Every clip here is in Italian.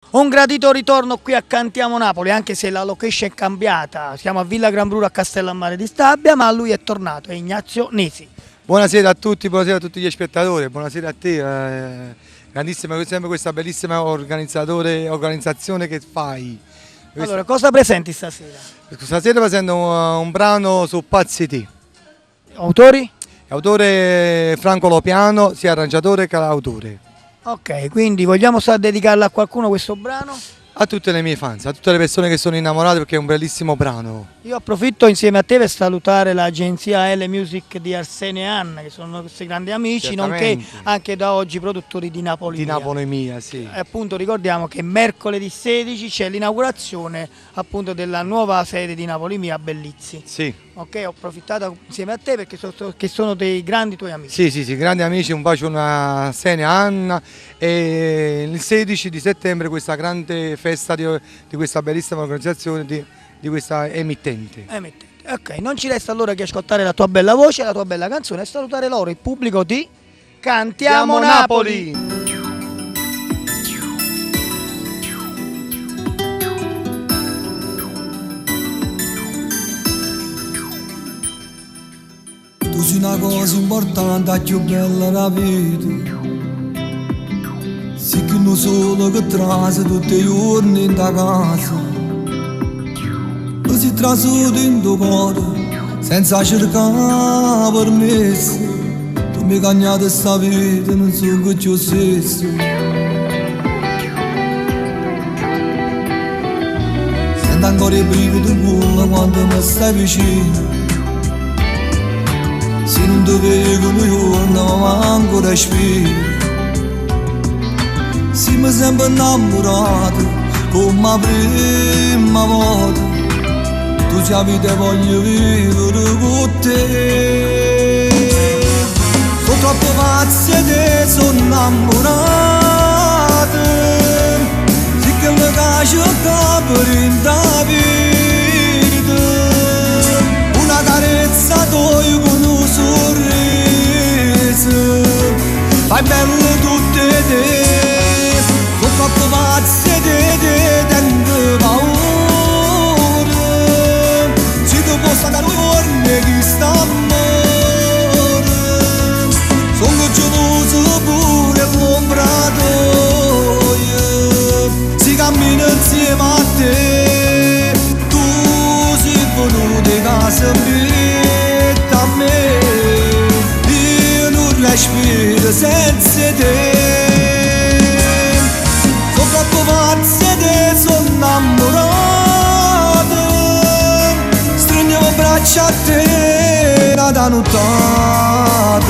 Un gradito ritorno qui a Cantiamo Napoli, anche se la location è cambiata. Siamo a Villa Gran Brura a Castellammare di Stabia, ma lui è tornato, è Ignazio Nesi. Buonasera a tutti, buonasera a tutti gli spettatori, buonasera a te, grandissima, sempre questa bellissima organizzazione che fai. Allora, cosa presenti stasera? Stasera presento un brano su Pazzi T. Autori? Autore Franco Lopiano, sia arrangiatore che autore. Ok, quindi vogliamo dedicarla a qualcuno questo brano? A tutte le mie fans, a tutte le persone che sono innamorate perché è un bellissimo brano. Io approfitto insieme a te per salutare l'agenzia L Music di Arsenio e Anna, che sono questi grandi amici, nonché anche da oggi produttori di Napoli. Di Napoli Mia, sì. E appunto ricordiamo che mercoledì 16 c'è l'inaugurazione appunto della nuova sede di Napoli Mia a Bellizzi. Sì. Ok, ho approfittato insieme a te perché sono dei grandi tuoi amici. Sì, grandi amici, un bacio a Arsenio e Anna. E il 16 di settembre questa grande festa di questa bellissima organizzazione di questa emittente. Ok, non ci resta allora che ascoltare la tua bella voce, la tua bella canzone e salutare loro, il pubblico di Cantiamo Napoli! Tu sei una cosa importante, più bella della vita. Sì che non solo che trase tutti i giorni in da casa. Tu sei trasuto in tuo cuore, senza cercare permesso. Tu mi hai cagnato sta vita, non so che ci ho stesso. Sento ancora i brividi in cuore quando mi stai vicino. Se non ti vedo un giorno ma ancora respiro. Siamo sempre innamorati come la prima volta. Tu ci avete voglio vivere con te. Sono troppo pazzi e te sono innamorati. Sì che mi piace per in vita. Una carezza tua con un sorriso. Fai belle tutte te. Sono troppo pazzi e te tengo paura. Se tu posso andare fuori di st'amore. Sono geloso pure l'ombra tua. Si cammina insieme a te. Tu sei venuto in casa mia a me. Io non respiro senza te. Troppo pazzi e te sono innamorati. Stringiamo braccia a te da nottata.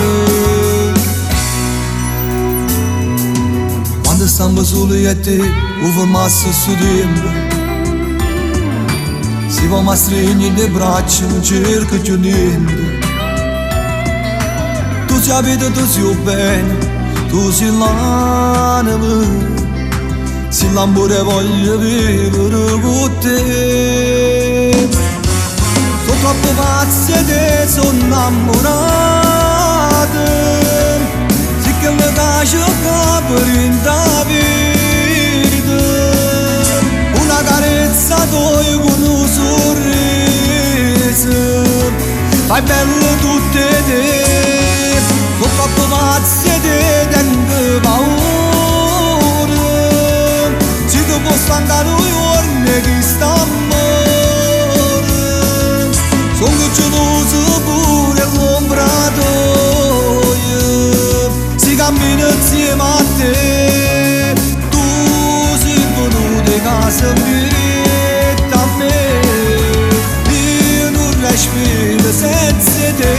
Quando stiamo soli e te o fermasse su tempo. Si va a stringere le braccia non cerca più niente. Tu sei vita, tu sei bene, tu sei l'anima. Se l'amore voglio vivere con te. Sono troppo pazzi e te sono innamorati. Sì che mi piace per in vita. Una carezza tua con un sorriso. Fai belle tutte te. Sono troppo pazzi e te tengo paura. Posso andare un giorno di st'amore. Sono geloso pure l'ombra tua. Si cammina insieme a te. Tu sei venuto in casa mia a me. Io non respiro senza te.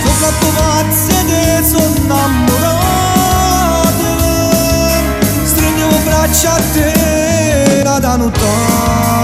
Sono troppo pazzi e te sono innamorati. Braccia a te da nottata.